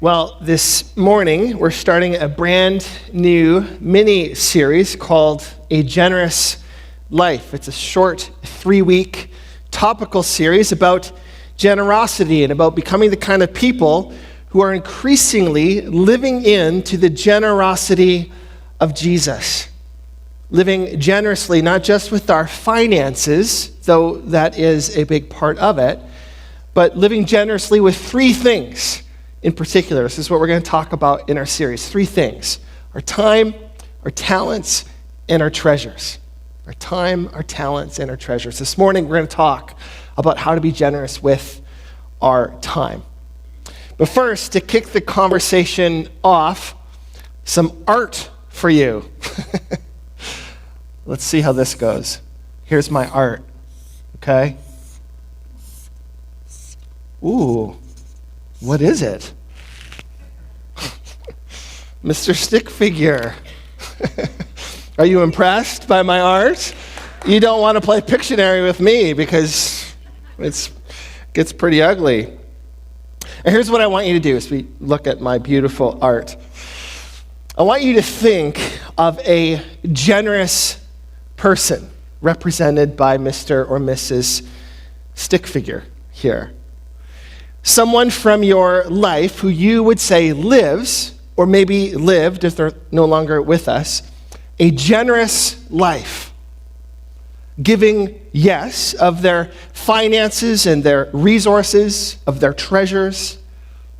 Well, this morning we're starting a brand new mini-series called A Generous Life. It's a short 3-week topical series about generosity and about becoming the kind of people who are increasingly living into the generosity of Jesus. Living generously, not just with our finances, though that is a big part of it, but living generously with 3 things in particular. This is what we're going to talk about in our series. 3 things: our time, our talents, and our treasures. Our time, our talents, and our treasures. This morning we're going to talk about how to be generous with our time. But first, to kick the conversation off, some art for you. Let's see how this goes. Here's my art, okay? Ooh, what is it? Mr. Stick Figure. Are you impressed by my art? You don't want to play Pictionary with me because it gets pretty ugly. And here's what I want you to do as we look at my beautiful art. I want you to think of a generous person represented by Mr. or Mrs. Stick Figure here. Someone from your life who you would say lives, or maybe lived if they're no longer with us, a generous life. Giving, yes, of their finances and their resources, of their treasures,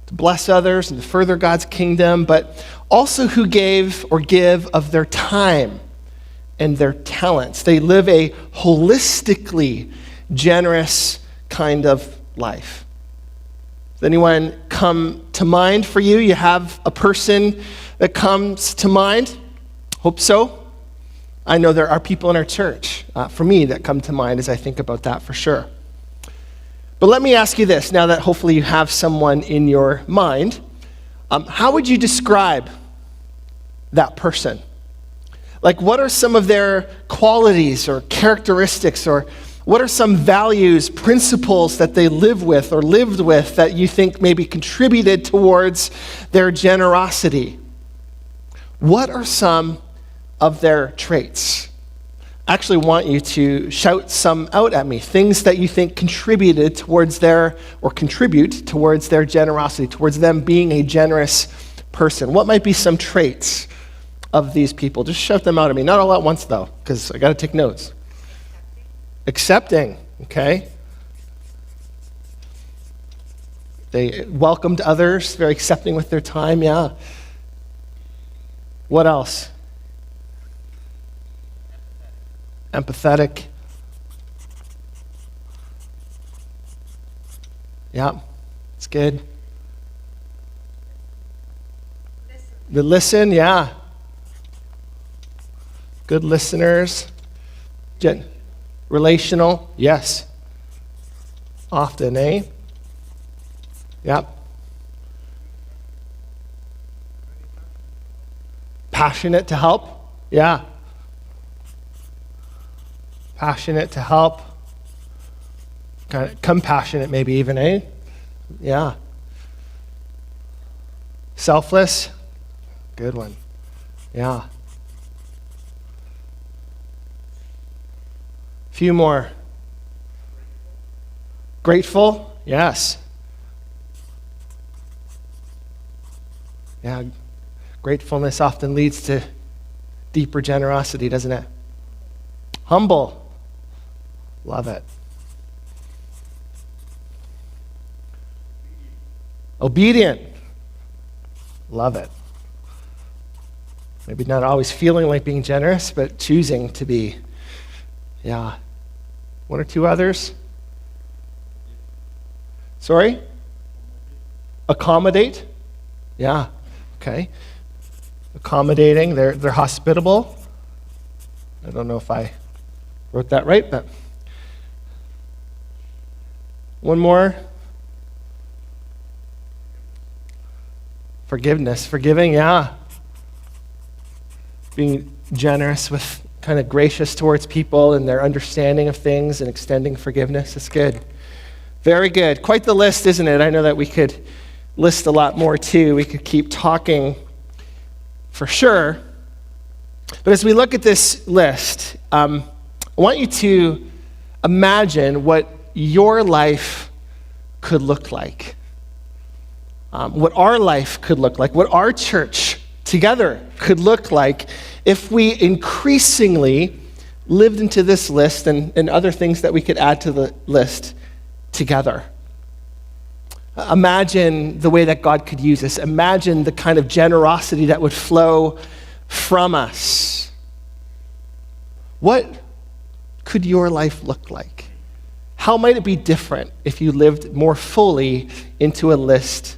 to bless others and to further God's kingdom, but also who gave or give of their time and their talents. They live a holistically generous kind of life. Does anyone come to mind for you? You have a person that comes to mind? Hope so. I know there are people in our church, for me, that come to mind as I think about that for sure. But let me ask you this, now that hopefully you have someone in your mind. How would you describe that person? Like, what are some of their qualities or characteristics, or what are some values, principles that they live with or lived with that you think maybe contributed towards their generosity? What are some of their traits? I actually want you to shout some out at me, things that you think contributed towards their, or contribute towards their generosity, towards them being a generous person. What might be some traits of these people? Just shout them out at me. Not all at once, though, because I got to take notes. Accepting, okay? They welcomed others, very accepting with their time, yeah. What else? Empathetic. Yeah, it's good. The listen, yeah. Good listeners. Relational, yes. Often, eh? Yep. Passionate to help, yeah. Passionate to help. Kind of compassionate maybe even, eh? Yeah. Selfless, good one. Yeah. Few more. Grateful, yes. Yeah, gratefulness often leads to deeper generosity, doesn't it? Humble, love it. Obedient, love it. Maybe not always feeling like being generous, but choosing to be. Yeah. 1 or 2 others? Sorry? Accommodate? Yeah. Okay. Accommodating. They're hospitable. I don't know if I wrote that right, but one more. Forgiveness. Forgiving, yeah. Being generous with kind of gracious towards people and their understanding of things and extending forgiveness. It's good. Very good. Quite the list, isn't it? I know that we could list a lot more too. We could keep talking for sure. But as we look at this list, I want you to imagine what your life could look like. What our life could look like, what our church together could look like if we increasingly lived into this list and other things that we could add to the list together. Imagine the way that God could use us. Imagine the kind of generosity that would flow from us. What could your life look like? How might it be different if you lived more fully into a list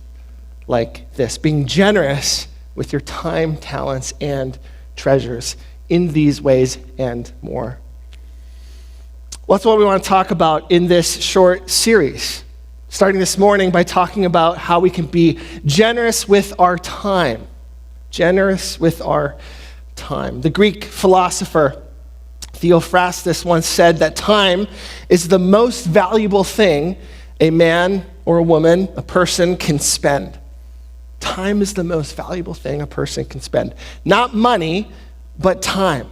like this, being generous with your time, talents, and treasures in these ways and more? Well, that's what we want to talk about in this short series, starting this morning by talking about how we can be generous with our time. Generous with our time. The Greek philosopher Theophrastus once said that time is the most valuable thing a man or a woman, a person, can spend. Time is the most valuable thing a person can spend. Not money, but time.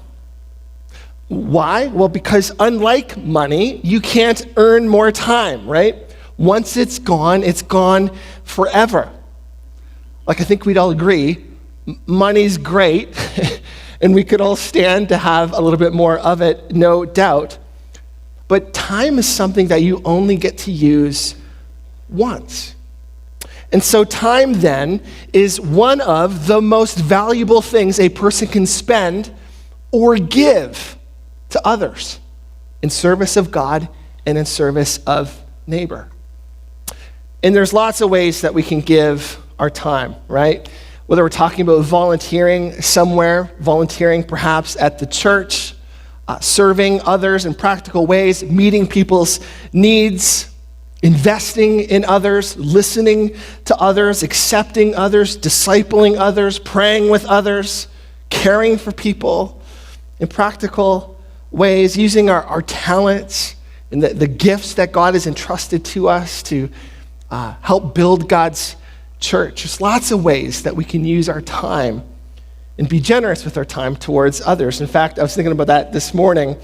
Why? Well, because unlike money, you can't earn more time, right? Once it's gone forever. Like I think we'd all agree, money's great, and we could all stand to have a little bit more of it, no doubt. But time is something that you only get to use once. And so time then is one of the most valuable things a person can spend or give to others in service of God and in service of neighbor. And there's lots of ways that we can give our time, right? Whether we're talking about volunteering somewhere, volunteering perhaps at the church, serving others in practical ways, meeting people's needs, investing in others, listening to others, accepting others, discipling others, praying with others, caring for people in practical ways, using our talents and the gifts that God has entrusted to us to help build God's church. There's lots of ways that we can use our time and be generous with our time towards others. In fact, I was thinking about that this morning.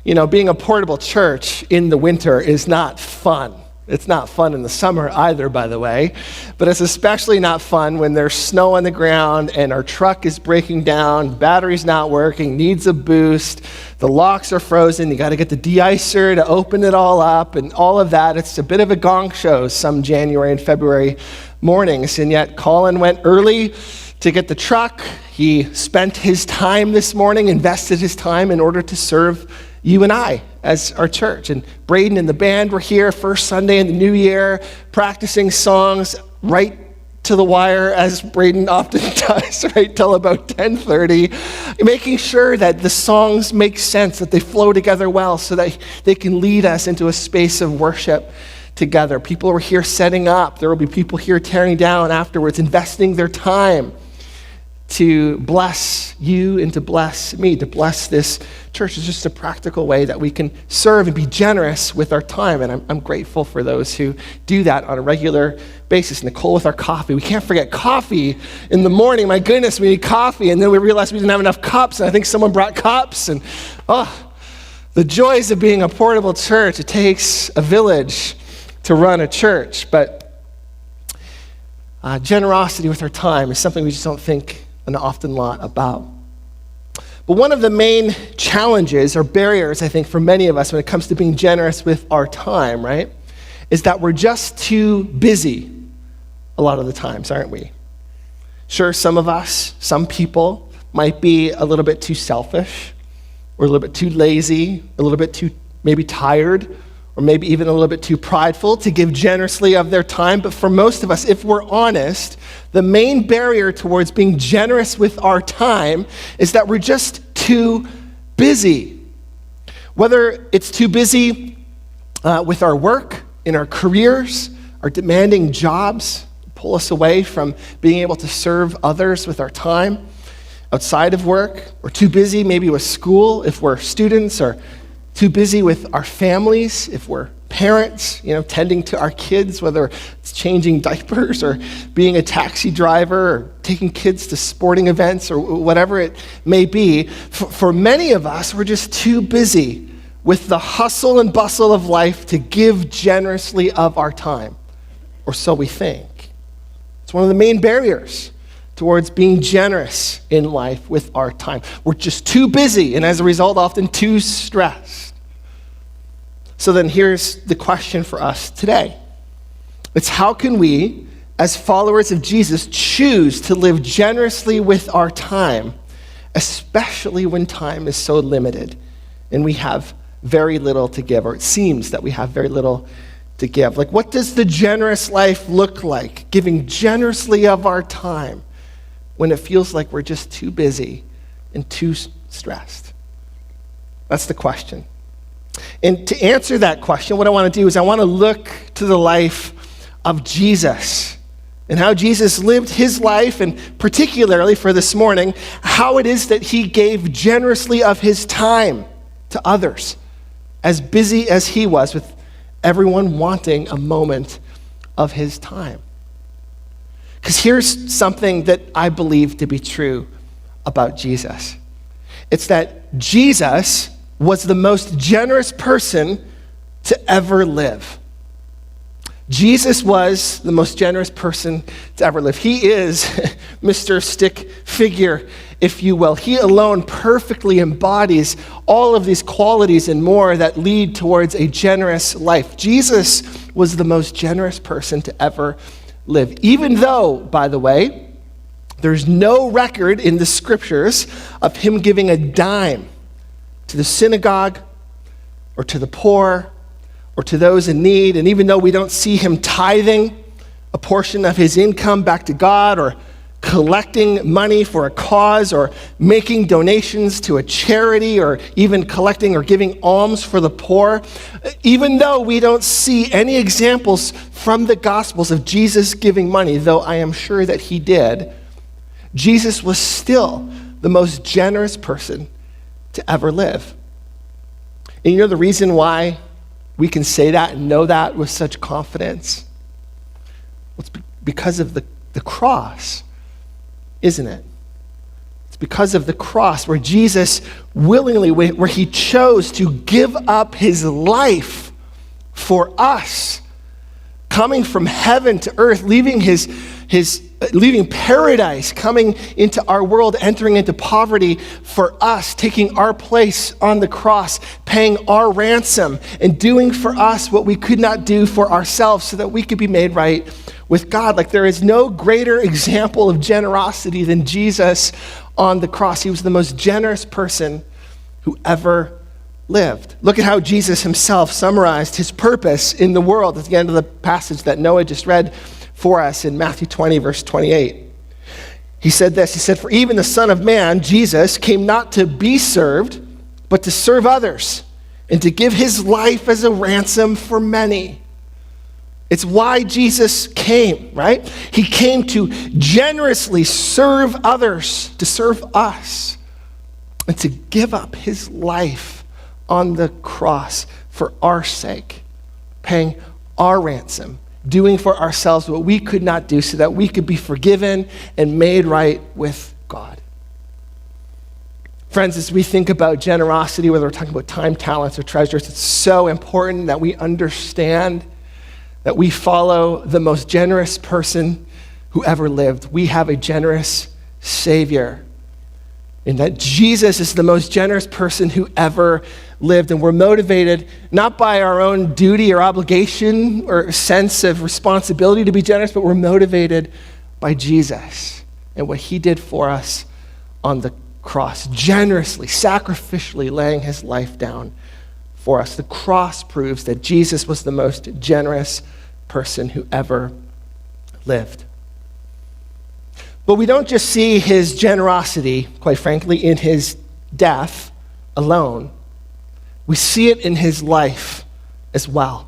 You know, being a portable church in the winter is not fun. It's not fun in the summer either, by the way, but it's especially not fun when there's snow on the ground and our truck is breaking down, battery's not working, needs a boost, the locks are frozen, you got to get the de-icer to open it all up and all of that. It's a bit of a gong show some January and February mornings, and yet Colin went early to get the truck. He spent his time this morning, invested his time in order to serve you and I as our church. And Braden and the band were here first Sunday in the new year, practicing songs right to the wire, as Braden often does, right till about 10:30, making sure that the songs make sense, that they flow together well so that they can lead us into a space of worship together. People were here setting up. There will be people here tearing down afterwards, investing their time to bless you and to bless me, to bless this church. Is just a practical way that we can serve and be generous with our time. And I'm grateful for those who do that on a regular basis. Nicole with our coffee. We can't forget coffee in the morning. My goodness, we need coffee. And then we realized we didn't have enough cups. And I think someone brought cups. And the joys of being a portable church. It takes a village to run a church. But generosity with our time is something we just don't think an often lot about. But one of the main challenges or barriers, I think, for many of us when it comes to being generous with our time, right, is that we're just too busy a lot of the times, aren't we? Sure, some of us, some people might be a little bit too selfish or a little bit too lazy, a little bit too maybe tired, or maybe even a little bit too prideful to give generously of their time. But for most of us, if we're honest, the main barrier towards being generous with our time is that we're just too busy. Whether it's too busy with our work, in our careers, our demanding jobs, pull us away from being able to serve others with our time outside of work, or too busy maybe with school if we're students, or too busy with our families if we're parents, tending to our kids, whether it's changing diapers or being a taxi driver or taking kids to sporting events or whatever it may be. For many of us, we're just too busy with the hustle and bustle of life to give generously of our time, or so we think. It's one of the main barriers towards being generous in life with our time. We're just too busy, and as a result, often too stressed. So then here's the question for us today. It's how can we, as followers of Jesus, choose to live generously with our time, especially when time is so limited and we have very little to give, or it seems that we have very little to give. Like, what does the generous life look like? Giving generously of our time when it feels like we're just too busy and too stressed? That's the question. And to answer that question, what I want to do is I want to look to the life of Jesus and how Jesus lived his life, and particularly for this morning, how it is that he gave generously of his time to others, as busy as he was, with everyone wanting a moment of his time. Because here's something that I believe to be true about Jesus. It's that Jesus was the most generous person to ever live. Jesus was the most generous person to ever live. He is Mr. Stick Figure, if you will. He alone perfectly embodies all of these qualities and more that lead towards a generous life. Jesus was the most generous person to ever live. Even though, by the way, there's no record in the scriptures of him giving a dime to the synagogue or to the poor or to those in need. And even though we don't see him tithing a portion of his income back to God, or collecting money for a cause, or making donations to a charity, or even collecting or giving alms for the poor, even though we don't see any examples from the Gospels of Jesus giving money, though I am sure that he did, Jesus was still the most generous person to ever live. And you know the reason why we can say that and know that with such confidence? Well, it's because of the cross, isn't it? It's because of the cross, where Jesus willingly, where he chose to give up his life for us, coming from heaven to earth, leaving leaving paradise, coming into our world, entering into poverty for us, taking our place on the cross, paying our ransom, and doing for us what we could not do for ourselves so that we could be made right with God. Like, there is no greater example of generosity than Jesus on the cross. He was the most generous person who ever lived. Look at how Jesus himself summarized his purpose in the world at the end of the passage that Noah just read for us in Matthew 20, verse 28. He said this, he said, "For even the Son of Man, Jesus, came not to be served, but to serve others, and to give his life as a ransom for many." It's why Jesus came, right? He came to generously serve others, to serve us, and to give up his life on the cross for our sake, paying our ransom, doing for ourselves what we could not do so that we could be forgiven and made right with God. Friends, as we think about generosity, whether we're talking about time, talents, or treasures, it's so important that we understand that we follow the most generous person who ever lived. We have a generous Savior, and that Jesus is the most generous person who ever lived. And we're motivated not by our own duty or obligation or sense of responsibility to be generous, but we're motivated by Jesus and what he did for us on the cross, generously, sacrificially laying his life down for us. The cross proves that Jesus was the most generous person who ever lived. But we don't just see his generosity, quite frankly, in his death alone. We see it in his life as well,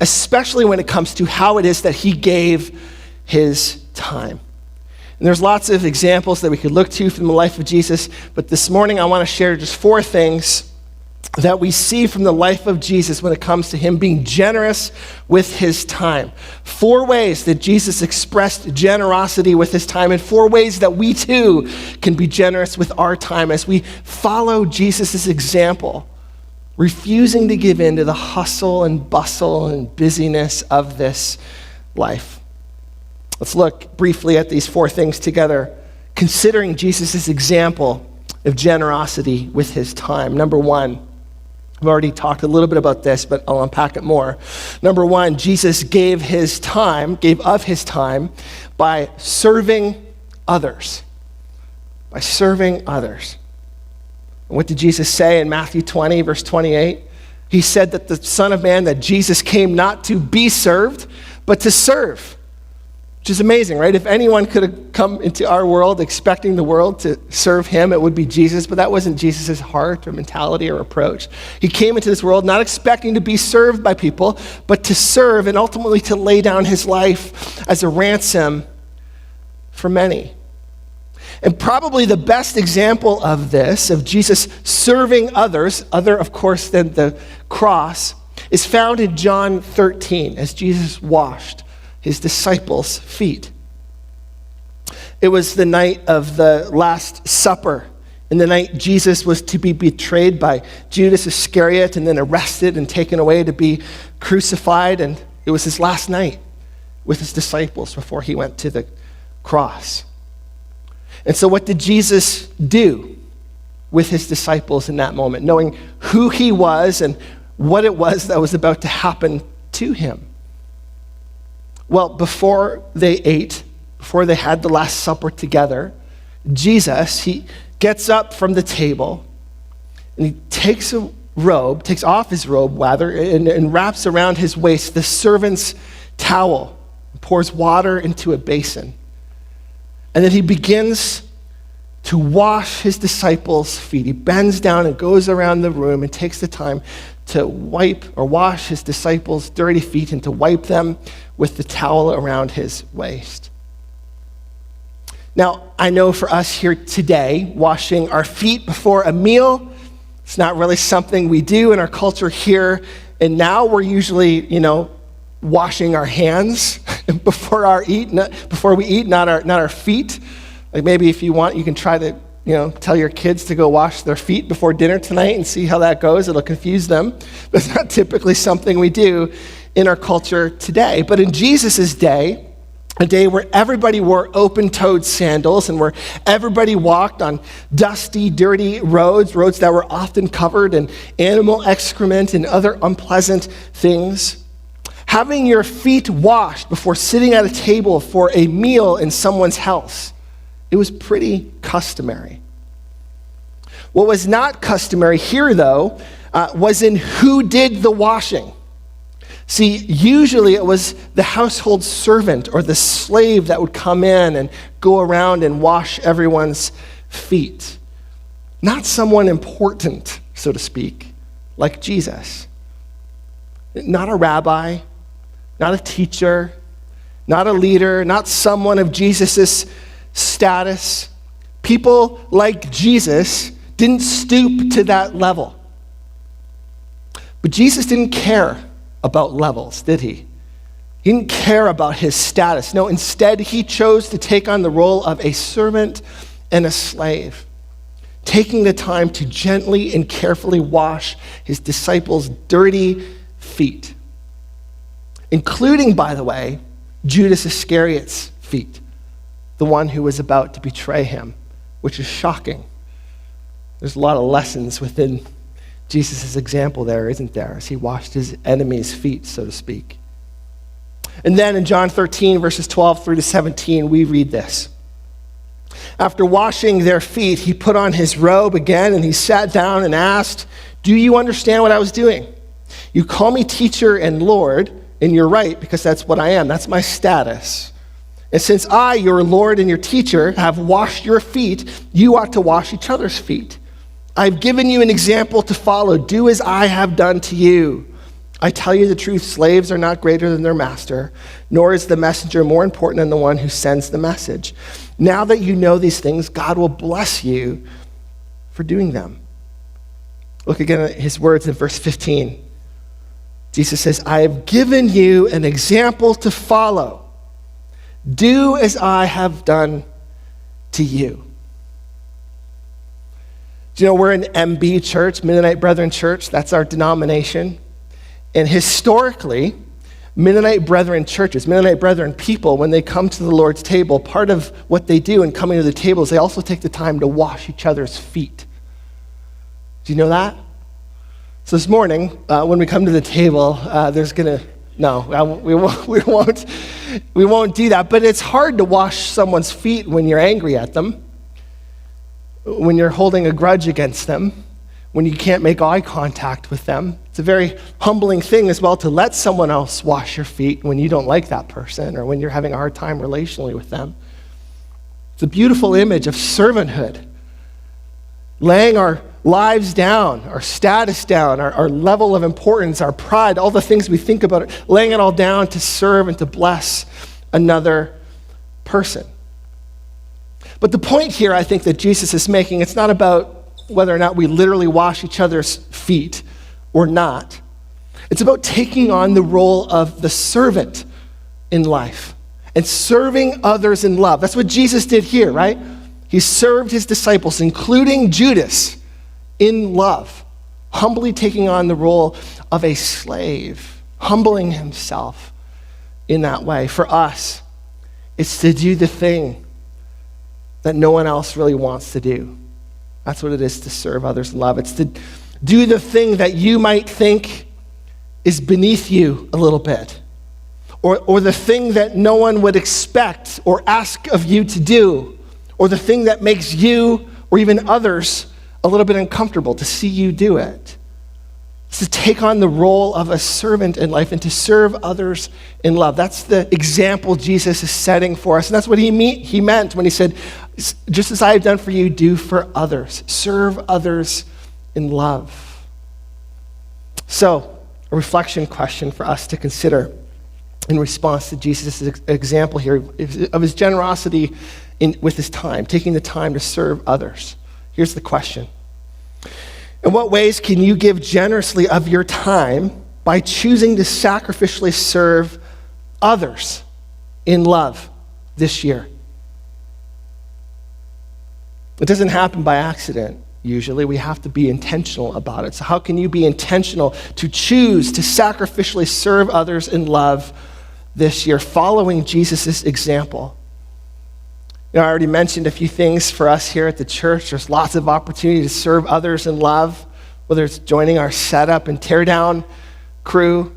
especially when it comes to how it is that he gave his time. And there's lots of examples that we could look to from the life of Jesus, but this morning I want to share just 4 things that we see from the life of Jesus when it comes to him being generous with his time. 4 ways that Jesus expressed generosity with his time, and 4 ways that we too can be generous with our time as we follow Jesus' example, refusing to give in to the hustle and bustle and busyness of this life. Let's look briefly at these 4 things together, considering Jesus' example of generosity with his time. Number 1, I've already talked a little bit about this, but I'll unpack it more. Number 1, Jesus gave of his time by serving others. By serving others. And what did Jesus say in Matthew 20, verse 28? He said that the Son of Man, that Jesus came not to be served, but to serve. Which is amazing, right? If anyone could have come into our world expecting the world to serve him, it would be Jesus, but that wasn't Jesus' heart or mentality or approach. He came into this world not expecting to be served by people, but to serve and ultimately to lay down his life as a ransom for many. And probably the best example of this, of Jesus serving others, other of course than the cross, is found in John 13 as Jesus washed his disciples' feet. It was the night of the Last Supper, and the night Jesus was to be betrayed by Judas Iscariot and then arrested and taken away to be crucified, and it was his last night with his disciples before he went to the cross. And so what did Jesus do with his disciples in that moment, knowing who he was and what it was that was about to happen to him? Well, before they ate, before they had the Last Supper together, Jesus, he gets up from the table and he takes off his robe, and wraps around his waist the servant's towel, and pours water into a basin. And then he begins to wash his disciples' feet. He bends down and goes around the room and takes the time to wipe or wash his disciples' dirty feet and to wipe them with the towel around his waist. Now, I know for us here today, washing our feet before a meal, it's not really something we do in our culture here. And now we're usually, washing our hands before we eat, not our feet. Like maybe if you want, you can try to tell your kids to go wash their feet before dinner tonight and see how that goes. It'll confuse them. But it's not typically something we do in our culture today. But in Jesus' day, a day where everybody wore open-toed sandals and where everybody walked on dusty, dirty roads that were often covered in animal excrement and other unpleasant things, having your feet washed before sitting at a table for a meal in someone's house, it was pretty customary. What was not customary here, though, was in who did the washing. See, usually it was the household servant or the slave that would come in and go around and wash everyone's feet. Not someone important, so to speak, like Jesus. Not a rabbi, not a teacher, not a leader, not someone of Jesus' status. People like Jesus didn't stoop to that level. But Jesus didn't care about levels, did he? He didn't care about his status. No, instead, he chose to take on the role of a servant and a slave, taking the time to gently and carefully wash his disciples' dirty feet, including, by the way, Judas Iscariot's feet, the one who was about to betray him, which is shocking. There's a lot of lessons within Jesus' example there, isn't there, as he washed his enemies' feet, so to speak. And then in John 13, verses 12 through to 17, we read this. After washing their feet, he put on his robe again, and he sat down and asked, "Do you understand what I was doing? You call me teacher and Lord, and you're right, because that's what I am. That's my status. And since I, your Lord and your teacher, have washed your feet, you ought to wash each other's feet. I've given you an example to follow. Do as I have done to you. I tell you the truth, slaves are not greater than their master, nor is the messenger more important than the one who sends the message. Now that you know these things, God will bless you for doing them." Look again at his words in verse 15. Jesus says, I have given you an example to follow. Do as I have done to you. Do you know we're an MB church, Mennonite Brethren Church? That's our denomination. And historically, Mennonite Brethren churches, Mennonite Brethren people, when they come to the Lord's table, part of what they do in coming to the table is they also take the time to wash each other's feet. Do you know that? So this morning, when we come to the table, we won't do that. But it's hard to wash someone's feet when you're angry at them, when you're holding a grudge against them, when you can't make eye contact with them. It's a very humbling thing as well to let someone else wash your feet when you don't like that person or when you're having a hard time relationally with them. It's a beautiful image of servanthood, laying our lives down, our status down, our level of importance, our pride, all the things we think about, laying it all down to serve and to bless another person. But the point here, I think, that Jesus is making, it's not about whether or not we literally wash each other's feet or not. It's about taking on the role of the servant in life and serving others in love. That's what Jesus did here, right? He served his disciples, including Judas, in love, humbly taking on the role of a slave, humbling himself in that way. For us, it's to do the thing that no one else really wants to do. That's what it is to serve others in love. It's to do the thing that you might think is beneath you a little bit, or the thing that no one would expect or ask of you to do, or the thing that makes you or even others a little bit uncomfortable to see you do it. It's to take on the role of a servant in life and to serve others in love. That's the example Jesus is setting for us. And that's what he meant when he said, just as I have done for you, do for others. Serve others in love. So, a reflection question for us to consider in response to Jesus' example here of his generosity with his time, taking the time to serve others. Here's the question. In what ways can you give generously of your time by choosing to sacrificially serve others in love this year? It doesn't happen by accident, usually. We have to be intentional about it. So how can you be intentional to choose to sacrificially serve others in love this year, following Jesus' example? You know, I already mentioned a few things for us here at the church. There's lots of opportunity to serve others in love, whether it's joining our setup and teardown crew.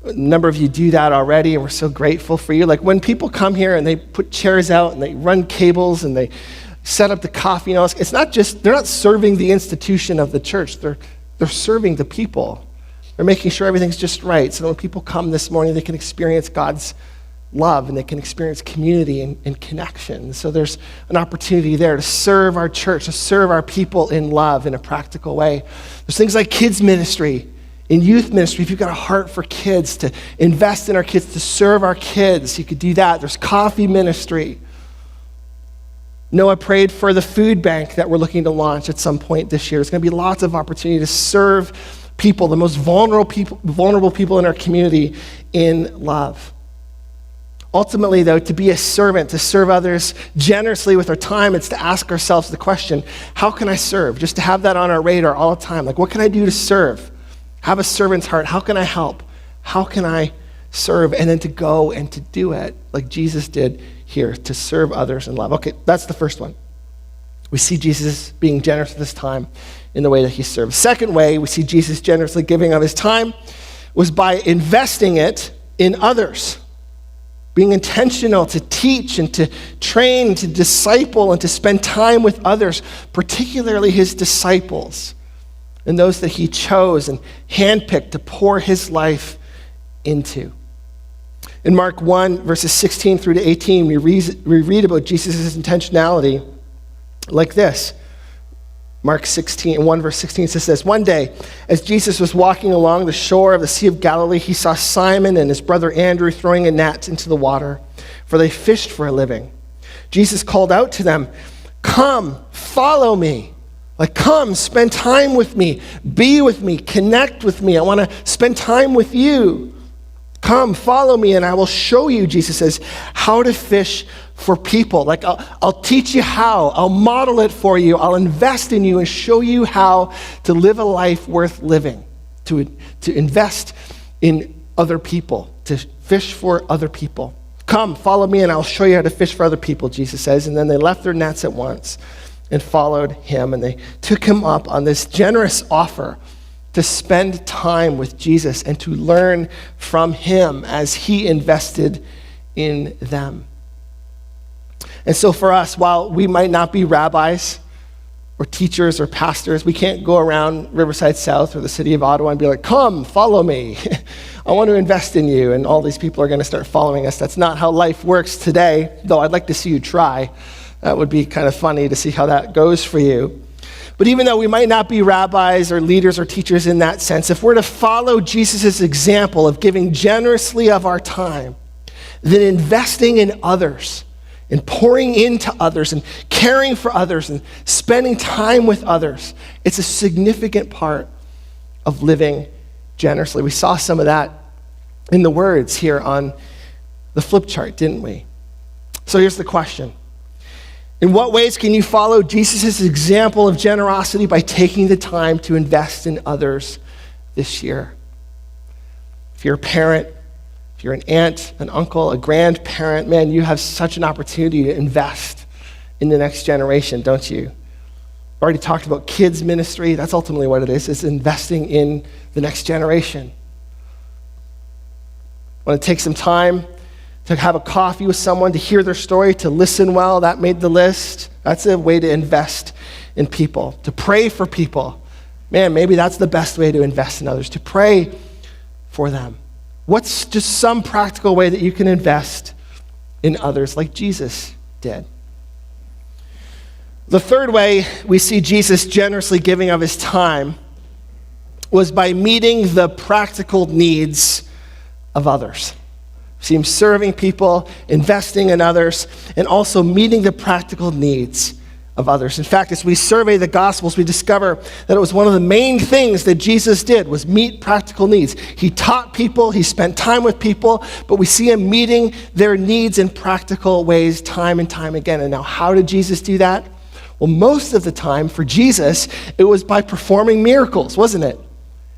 A number of you do that already, and we're so grateful for you. Like when people come here and they put chairs out and they run cables and they set up the coffee and all this, it's not just, they're not serving the institution of the church. They're serving the people. They're making sure everything's just right so that when people come this morning, they can experience God's love and they can experience community and connection. So there's an opportunity there to serve our church, to serve our people in love in a practical way. There's things like kids ministry, in youth ministry. If you've got a heart for kids, to invest in our kids, to serve our kids, you could do that. There's coffee ministry. Noah prayed for the food bank that we're looking to launch at some point this year. There's going to be lots of opportunity to serve people, the most vulnerable people in our community, in love. Ultimately, though, to be a servant, to serve others generously with our time, it's to ask ourselves the question, how can I serve? Just to have that on our radar all the time. Like, what can I do to serve? Have a servant's heart. How can I help? How can I serve? And then to go and to do it like Jesus did here, to serve others in love. Okay, that's the first one. We see Jesus being generous this time in the way that he served. Second way we see Jesus generously giving of his time was by investing it in others. Being intentional to teach and to train, to disciple, and to spend time with others, particularly his disciples, and those that he chose and handpicked to pour his life into. In Mark 1, verses 16 through to 18, we read about Jesus' intentionality like this. Mark 16, 1 verse 16 says this, "One day, as Jesus was walking along the shore of the Sea of Galilee, he saw Simon and his brother Andrew throwing a net into the water, for they fished for a living. Jesus called out to them, 'Come, follow me. Like, come, spend time with me, be with me, connect with me. I want to spend time with you. Come, follow me, and I will show you, Jesus says, how to fish for people. Like, I'll teach you how. I'll model it for you. I'll invest in you and show you how to live a life worth living, to invest in other people, to fish for other people. Come, follow me, and I'll show you how to fish for other people, Jesus says. And then they left their nets at once and followed him, and they took him up on this generous offer to spend time with Jesus and to learn from him as he invested in them. And so for us, while we might not be rabbis or teachers or pastors, we can't go around Riverside South or the city of Ottawa and be like, come, follow me. I want to invest in you, and all these people are going to start following us. That's not how life works today, though I'd like to see you try. That would be kind of funny to see how that goes for you. But even though we might not be rabbis or leaders or teachers in that sense, if we're to follow Jesus' example of giving generously of our time, then investing in others and pouring into others and caring for others and spending time with others, it's a significant part of living generously. We saw some of that in the words here on the flip chart, didn't we? So here's the question. In what ways can you follow Jesus' example of generosity by taking the time to invest in others this year? If you're a parent, if you're an aunt, an uncle, a grandparent, man, you have such an opportunity to invest in the next generation, don't you? I already talked about kids ministry. That's ultimately what it is. It's investing in the next generation. Want to take some time to have a coffee with someone, to hear their story, to listen well, that made the list. That's a way to invest in people. To pray for people. Man, maybe that's the best way to invest in others, to pray for them. What's just some practical way that you can invest in others like Jesus did? The third way we see Jesus generously giving of his time was by meeting the practical needs of others. See him serving people, investing in others, and also meeting the practical needs of others. In fact, as we survey the Gospels, we discover that it was one of the main things that Jesus did was meet practical needs. He taught people, he spent time with people, but we see him meeting their needs in practical ways time and time again. And now, how did Jesus do that? Well, most of the time for Jesus, it was by performing miracles, wasn't it?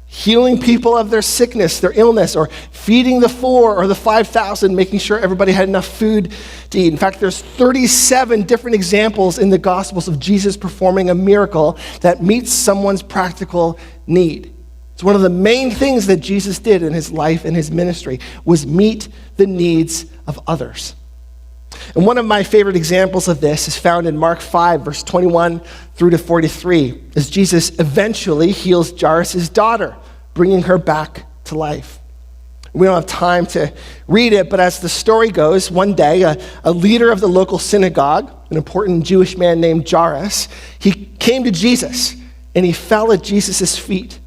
Healing people of their sickness, their illness, or feeding the 4,000 or the 5,000, making sure everybody had enough food to eat. In fact, there's 37 different examples in the Gospels of Jesus performing a miracle that meets someone's practical need. It's one of the main things that Jesus did in his life and his ministry was meet the needs of others. And one of my favorite examples of this is found in Mark 5, verse 21 through to 43, as Jesus eventually heals Jairus' daughter, bringing her back to life. We don't have time to read it, but as the story goes, one day, a leader of the local synagogue, an important Jewish man named Jairus, he came to Jesus, and he fell at Jesus' feet,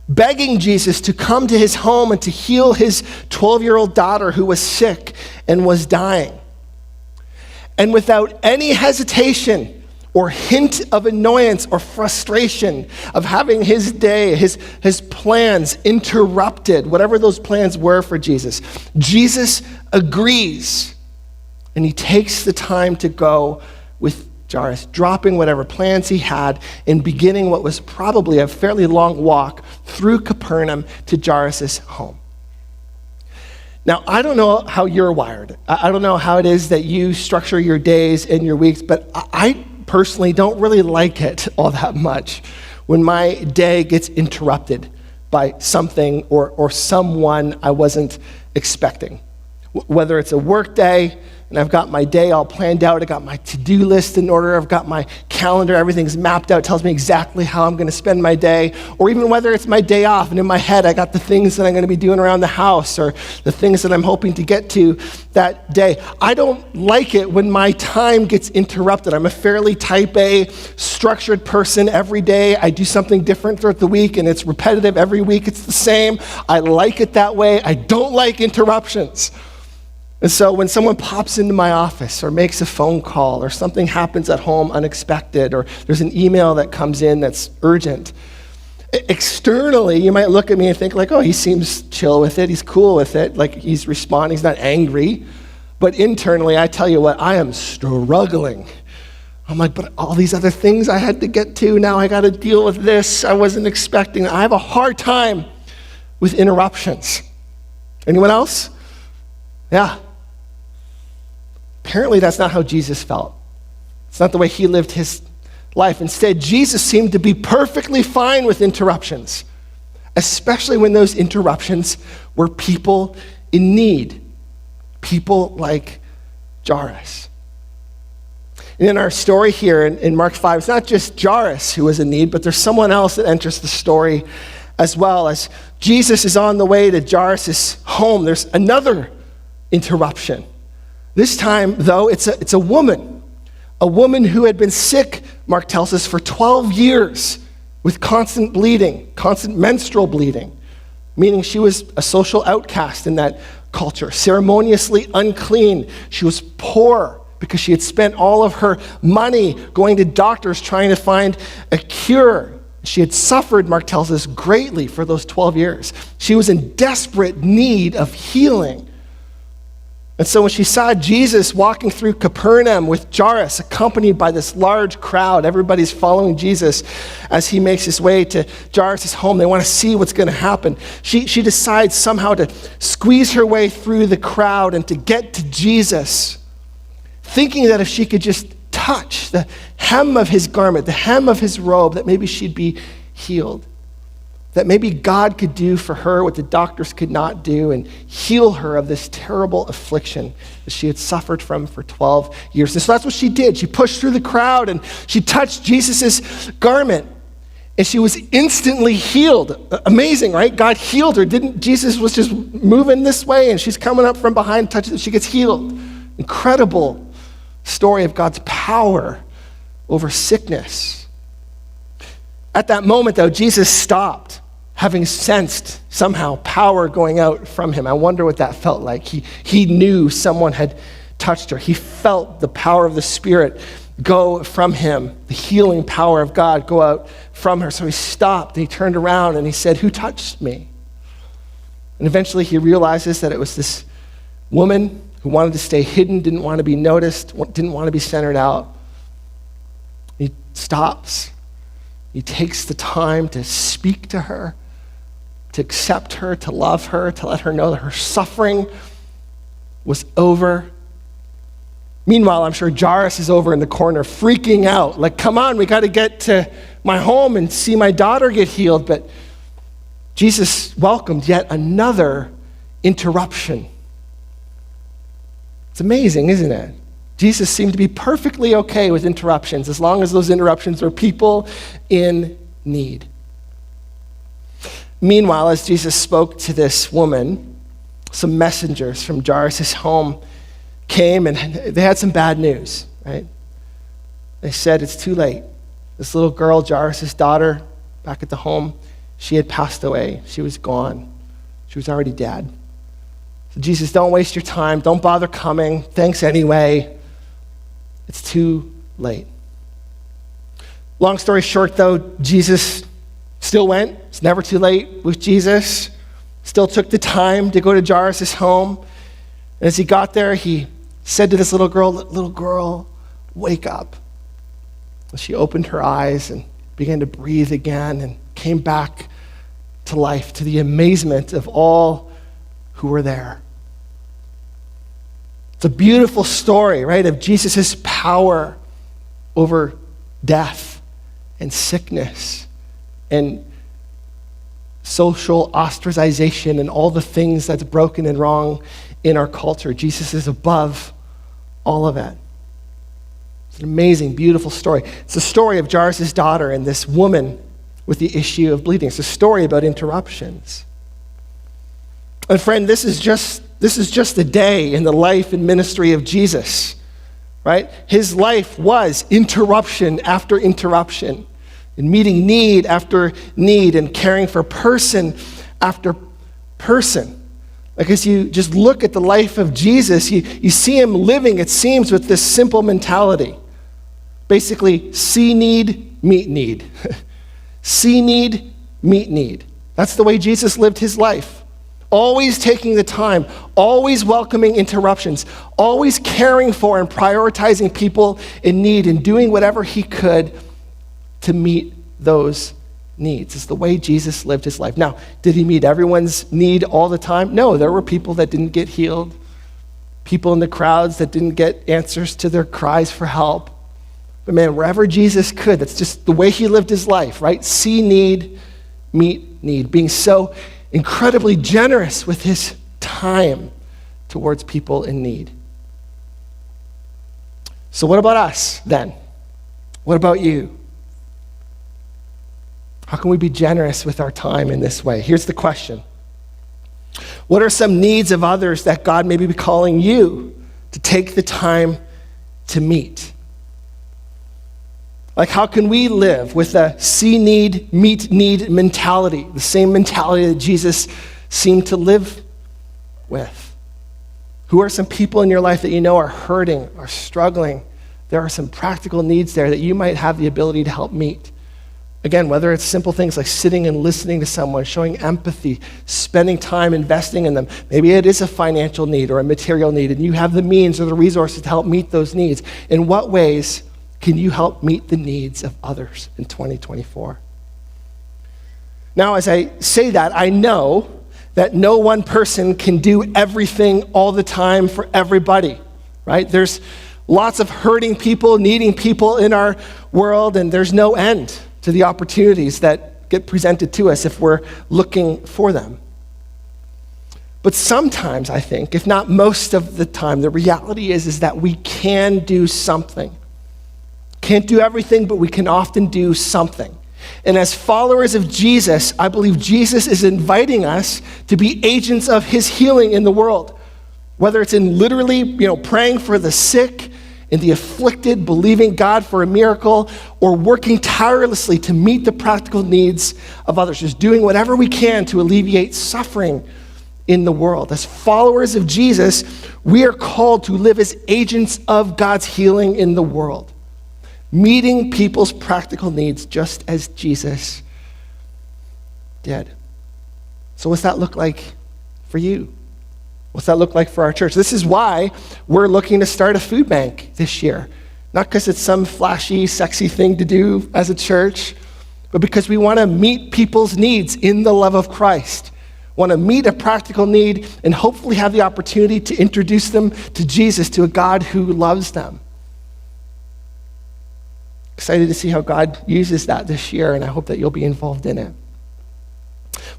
begging Jesus to come to his home and to heal his 12-year-old daughter who was sick and was dying. And without any hesitation or hint of annoyance or frustration of having his day, his plans interrupted, whatever those plans were for Jesus, Jesus agrees. And he takes the time to go with Jairus, dropping whatever plans he had and beginning what was probably a fairly long walk through Capernaum to Jairus' home. Now, I don't know how you're wired. I don't know how it is that you structure your days and your weeks, but I personally don't really like it all that much when my day gets interrupted by something or someone I wasn't expecting. Whether it's a work day, and I've got my day all planned out, I got my to-do list in order, I've got my calendar, everything's mapped out, tells me exactly how I'm gonna spend my day, or even whether it's my day off, and in my head I got the things that I'm gonna be doing around the house, or the things that I'm hoping to get to that day. I don't like it when my time gets interrupted. I'm a fairly type A, structured person. Every day I do something different throughout the week, and it's repetitive. Every week it's the same. I like it that way. I don't like interruptions. And so when someone pops into my office or makes a phone call or something happens at home unexpected or there's an email that comes in that's urgent, externally you might look at me and think like, oh, he seems chill with it, he's cool with it, like he's responding, he's not angry. But internally, I tell you what, I am struggling. I'm like, but all these other things I had to get to, now I got to deal with this. I wasn't expecting. I have a hard time with interruptions. Anyone else? Yeah. Apparently, that's not how Jesus felt. It's not the way he lived his life. Instead, Jesus seemed to be perfectly fine with interruptions, especially when those interruptions were people in need, people like Jairus. And in our story here in Mark 5, it's not just Jairus who was in need, but there's someone else that enters the story as well. As Jesus is on the way to Jairus' home, there's another interruption. This time, though, it's a woman who had been sick, Mark tells us, for 12 years with constant bleeding, constant menstrual bleeding, meaning she was a social outcast in that culture, ceremoniously unclean. She was poor because she had spent all of her money going to doctors trying to find a cure. She had suffered, Mark tells us, greatly for those 12 years. She was in desperate need of healing. And so when she saw Jesus walking through Capernaum with Jairus, accompanied by this large crowd, everybody's following Jesus as he makes his way to Jairus' home. They want to see what's going to happen. She decides somehow to squeeze her way through the crowd and to get to Jesus, thinking that if she could just touch the hem of his garment, the hem of his robe, that maybe she'd be healed. That maybe God could do for her what the doctors could not do and heal her of this terrible affliction that she had suffered from for 12 years. And so that's what she did. She pushed through the crowd and she touched Jesus' garment and she was instantly healed. Amazing, right? God healed her. Jesus was just moving this way and she's coming up from behind, touching it. She gets healed. Incredible story of God's power over sickness. At that moment, though, Jesus stopped, having sensed somehow power going out from him. I wonder what that felt like. He knew someone had touched her. He felt the power of the Spirit go from him, the healing power of God go out from her. So he stopped, and he turned around, and he said, "Who touched me?" And eventually he realizes that it was this woman who wanted to stay hidden, didn't want to be noticed, didn't want to be centered out. He stops. He takes the time to speak to her, to accept her, to love her, to let her know that her suffering was over. Meanwhile, I'm sure Jairus is over in the corner freaking out. Like, come on, we got to get to my home and see my daughter get healed. But Jesus welcomed yet another interruption. It's amazing, isn't it? Jesus seemed to be perfectly okay with interruptions as long as those interruptions were people in need. Meanwhile, as Jesus spoke to this woman, some messengers from Jairus' home came and they had some bad news, right? They said, it's too late. This little girl, Jairus' daughter, back at the home, she had passed away. She was gone. She was already dead. So Jesus, don't waste your time. Don't bother coming. Thanks anyway. It's too late. Long story short, though, Jesus still went. It's never too late with Jesus. Still took the time to go to Jairus' home. And as he got there, he said to this little girl, wake up. And she opened her eyes and began to breathe again and came back to life, to the amazement of all who were there. It's a beautiful story, right, of Jesus' power over death and sickness and social ostracization and all the things that's broken and wrong in our culture. Jesus is above all of it. It's an amazing, beautiful story. It's the story of Jairus' daughter and this woman with the issue of bleeding. It's a story about interruptions. And friend, this is just a day in the life and ministry of Jesus, right? His life was interruption after interruption, and meeting need after need, and caring for person after person. Like as you just look at the life of Jesus, you see him living, it seems, with this simple mentality. Basically, see need, meet need. See need, meet need. That's the way Jesus lived his life. Always taking the time, always welcoming interruptions, always caring for and prioritizing people in need and doing whatever he could to meet those needs. It's the way Jesus lived his life. Now, did he meet everyone's need all the time? No, there were people that didn't get healed, people in the crowds that didn't get answers to their cries for help. But man, wherever Jesus could, that's just the way he lived his life, right? See need, meet need, being so incredibly generous with his time towards people in need. So what about us then? What about you? How can we be generous with our time in this way? Here's the question. What are some needs of others that God may be calling you to take the time to meet? Like, how can we live with a see need, meet need mentality, the same mentality that Jesus seemed to live with? Who are some people in your life that you know are hurting, are struggling? There are some practical needs there that you might have the ability to help meet. Again, whether it's simple things like sitting and listening to someone, showing empathy, spending time investing in them. Maybe it is a financial need or a material need, and you have the means or the resources to help meet those needs. In what ways can you help meet the needs of others in 2024? Now, as I say that, I know that no one person can do everything all the time for everybody, right? There's lots of hurting people, needing people in our world, and there's no end to the opportunities that get presented to us if we're looking for them. But sometimes, I think, if not most of the time, the reality is that we can do something. Can't do everything, but we can often do something. And as followers of Jesus, I believe Jesus is inviting us to be agents of his healing in the world. Whether it's in literally, praying for the sick and the afflicted, believing God for a miracle, or working tirelessly to meet the practical needs of others, just doing whatever we can to alleviate suffering in the world. As followers of Jesus, we are called to live as agents of God's healing in the world, meeting people's practical needs just as Jesus did. So what's that look like for you? What's that look like for our church? This is why we're looking to start a food bank this year. Not because it's some flashy, sexy thing to do as a church, but because we want to meet people's needs in the love of Christ. Want to meet a practical need and hopefully have the opportunity to introduce them to Jesus, to a God who loves them. Excited to see how God uses that this year, and I hope that you'll be involved in it.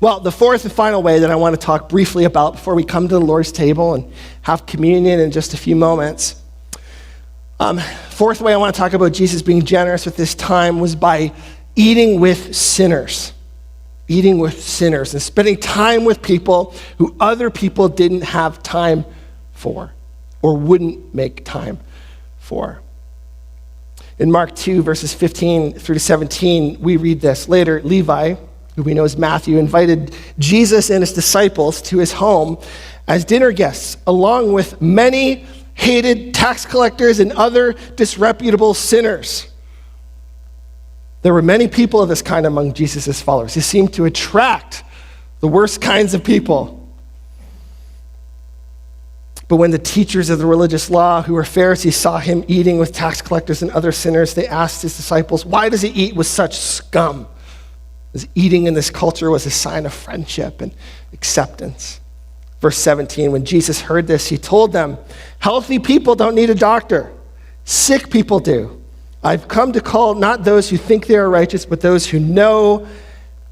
Well, the fourth and final way that I want to talk briefly about before we come to the Lord's table and have communion in just a few moments. Fourth way I want to talk about Jesus being generous with this time was by eating with sinners. Eating with sinners and spending time with people who other people didn't have time for or wouldn't make time for. In Mark 2, verses 15 through to 17, we read this. Later, Levi, who we know as Matthew, invited Jesus and his disciples to his home as dinner guests, along with many hated tax collectors and other disreputable sinners. There were many people of this kind among Jesus' followers. He seemed to attract the worst kinds of people. But when the teachers of the religious law, who were Pharisees, saw him eating with tax collectors and other sinners, they asked his disciples, "Why does he eat with such scum?" As eating in this culture was a sign of friendship and acceptance. Verse 17, when Jesus heard this, he told them, "Healthy people don't need a doctor. Sick people do. I've come to call not those who think they are righteous, but those who know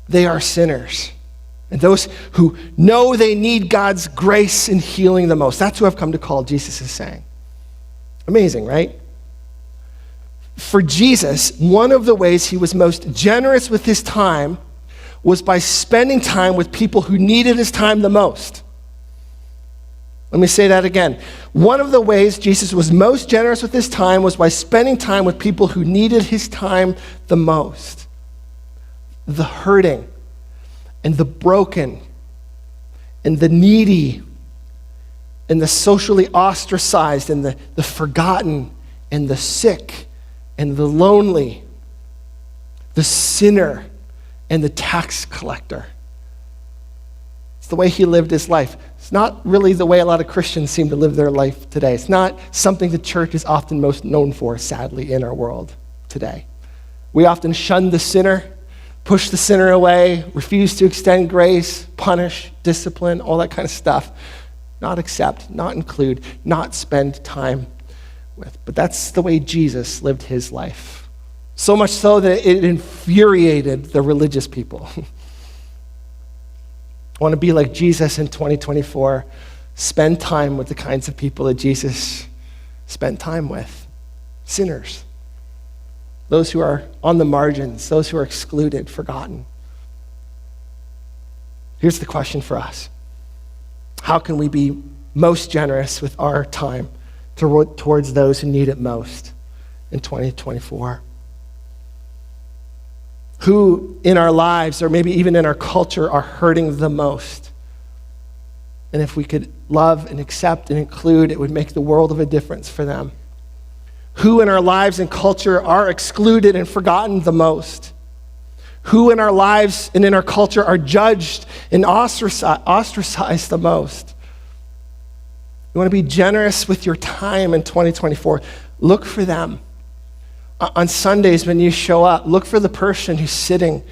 they are sinners." And those who know they need God's grace in healing the most. That's who I've come to call, Jesus is saying. Amazing, right? For Jesus, one of the ways he was most generous with his time was by spending time with people who needed his time the most. Let me say that again. One of the ways Jesus was most generous with his time was by spending time with people who needed his time the most. The hurting, and the broken, and the needy, and the socially ostracized and the forgotten and the sick and the lonely, the sinner and the tax collector. It's the way he lived his life. It's not really the way a lot of Christians seem to live their life today. It's not something the church is often most known for, sadly, in our world today. We often shun the sinner, push the sinner away, refuse to extend grace, punish, discipline, all that kind of stuff. Not accept, not include, not spend time with. But that's the way Jesus lived his life. So much so that it infuriated the religious people. I want to be like Jesus in 2024. Spend time with the kinds of people that Jesus spent time with. Sinners. Those who are on the margins. Those who are excluded, forgotten. Here's the question for us. How can we be most generous with our time towards those who need it most in 2024? Who in our lives, or maybe even in our culture, are hurting the most? And if we could love and accept and include, it would make the world of a difference for them. Who in our lives and culture are excluded and forgotten the most? Who in our lives and in our culture are judged and ostracized the most? You want to be generous with your time in 2024. Look for them. On Sundays when you show up, look for the person who's sitting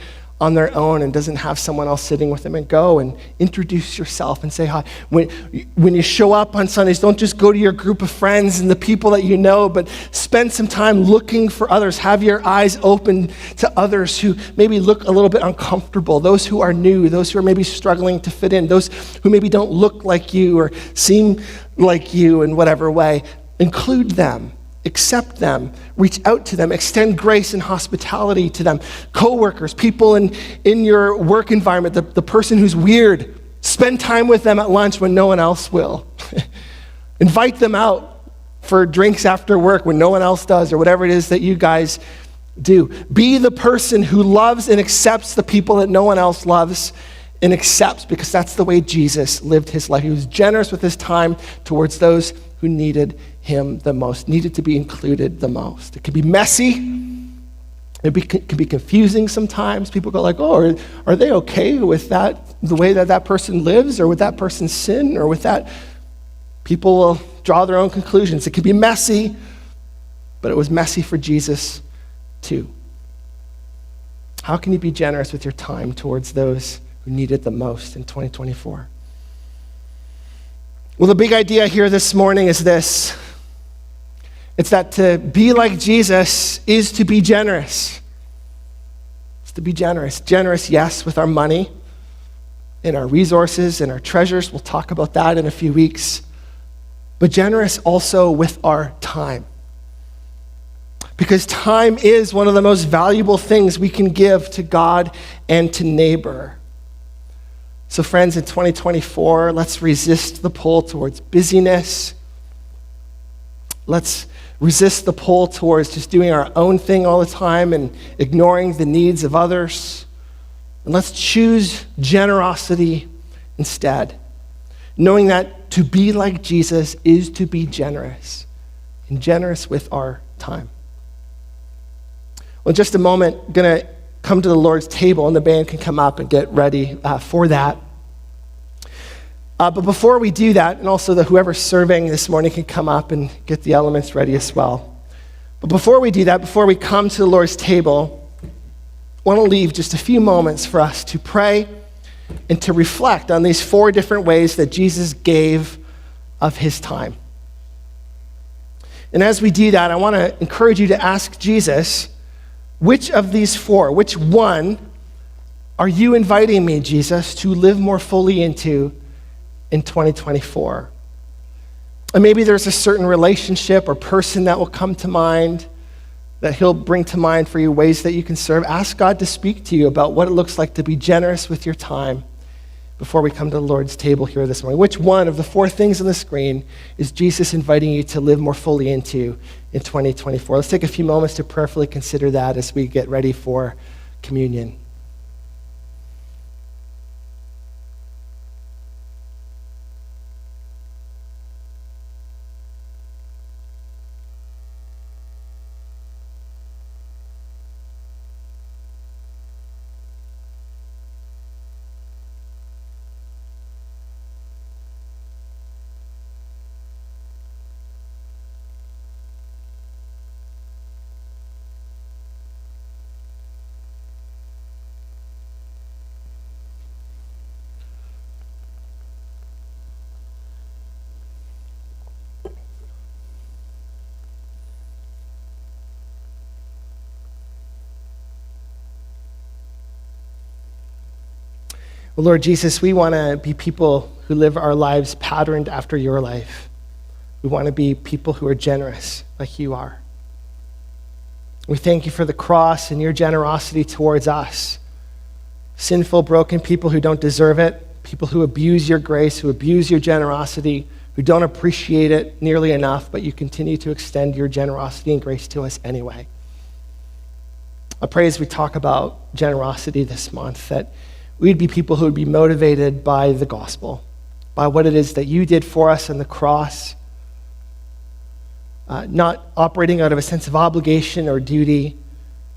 on their own and doesn't have someone else sitting with them, and go and introduce yourself and say hi. When you show up on Sundays, don't just go to your group of friends and the people that you know, but spend some time looking for others. Have your eyes open to others who maybe look a little bit uncomfortable, those who are new, those who are maybe struggling to fit in, those who maybe don't look like you or seem like you in whatever way. Include them. Accept them, reach out to them, extend grace and hospitality to them. Coworkers, people in your work environment, the person who's weird, spend time with them at lunch when no one else will. Invite them out for drinks after work when no one else does, or whatever it is that you guys do. Be the person who loves and accepts the people that no one else loves and accepts, because that's the way Jesus lived his life. He was generous with his time towards those who needed him the most, needed to be included the most. It can be messy. It can be confusing sometimes. People go like, oh, are they okay with that, the way that person lives, or with that person's sin, or with that? People will draw their own conclusions. It can be messy, but it was messy for Jesus too. How can you be generous with your time towards those who need it the most in 2024? Well, the big idea here this morning is this. It's that to be like Jesus is to be generous. It's to be generous. Generous, yes, with our money and our resources and our treasures. We'll talk about that in a few weeks. But generous also with our time. Because time is one of the most valuable things we can give to God and to neighbor. So friends, in 2024, let's resist the pull towards busyness. Let's resist the pull towards just doing our own thing all the time and ignoring the needs of others. And let's choose generosity instead, knowing that to be like Jesus is to be generous, and generous with our time. Well, in just a moment, I'm going to come to the Lord's table, and the band can come up and get ready for that. But before we do that, and also whoever's serving this morning can come up and get the elements ready as well. But before we do that, before we come to the Lord's table, I want to leave just a few moments for us to pray and to reflect on these 4 different ways that Jesus gave of his time. And as we do that, I want to encourage you to ask Jesus, which of these 4, which one are you inviting me, Jesus, to live more fully into in 2024? And maybe there's a certain relationship or person that will come to mind, that he'll bring to mind for you, ways that you can serve. Ask God to speak to you about what it looks like to be generous with your time before we come to the Lord's table here this morning. Which one of the 4 things on the screen is Jesus inviting you to live more fully into in 2024? Let's take a few moments to prayerfully consider that as we get ready for communion. Well, Lord Jesus, we want to be people who live our lives patterned after your life. We want to be people who are generous like you are. We thank you for the cross and your generosity towards us. Sinful, broken people who don't deserve it, people who abuse your grace, who abuse your generosity, who don't appreciate it nearly enough, but you continue to extend your generosity and grace to us anyway. I pray as we talk about generosity this month that we'd be people who would be motivated by the gospel, by what it is that you did for us on the cross, not operating out of a sense of obligation or duty,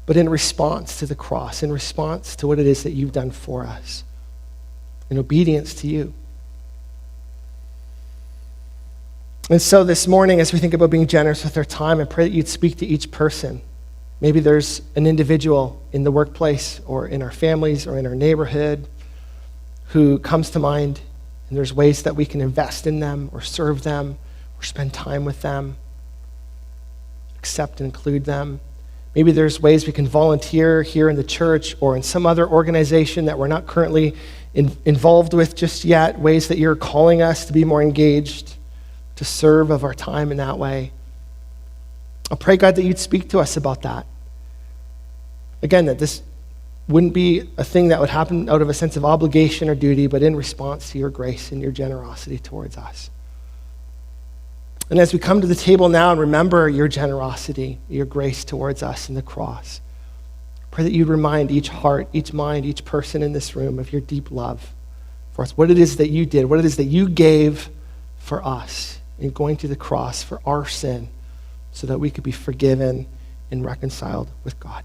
but in response to the cross, in response to what it is that you've done for us, in obedience to you. And so this morning, as we think about being generous with our time, I pray that you'd speak to each person. Maybe there's an individual in the workplace or in our families or in our neighborhood who comes to mind, and there's ways that we can invest in them or serve them or spend time with them, accept and include them. Maybe there's ways we can volunteer here in the church or in some other organization that we're not currently involved with just yet, ways that you're calling us to be more engaged, to serve of our time in that way. I pray, God, that you'd speak to us about that. Again, that this wouldn't be a thing that would happen out of a sense of obligation or duty, but in response to your grace and your generosity towards us. And as we come to the table now and remember your generosity, your grace towards us in the cross, pray that you'd remind each heart, each mind, each person in this room of your deep love for us, what it is that you did, what it is that you gave for us in going to the cross for our sin so that we could be forgiven and reconciled with God.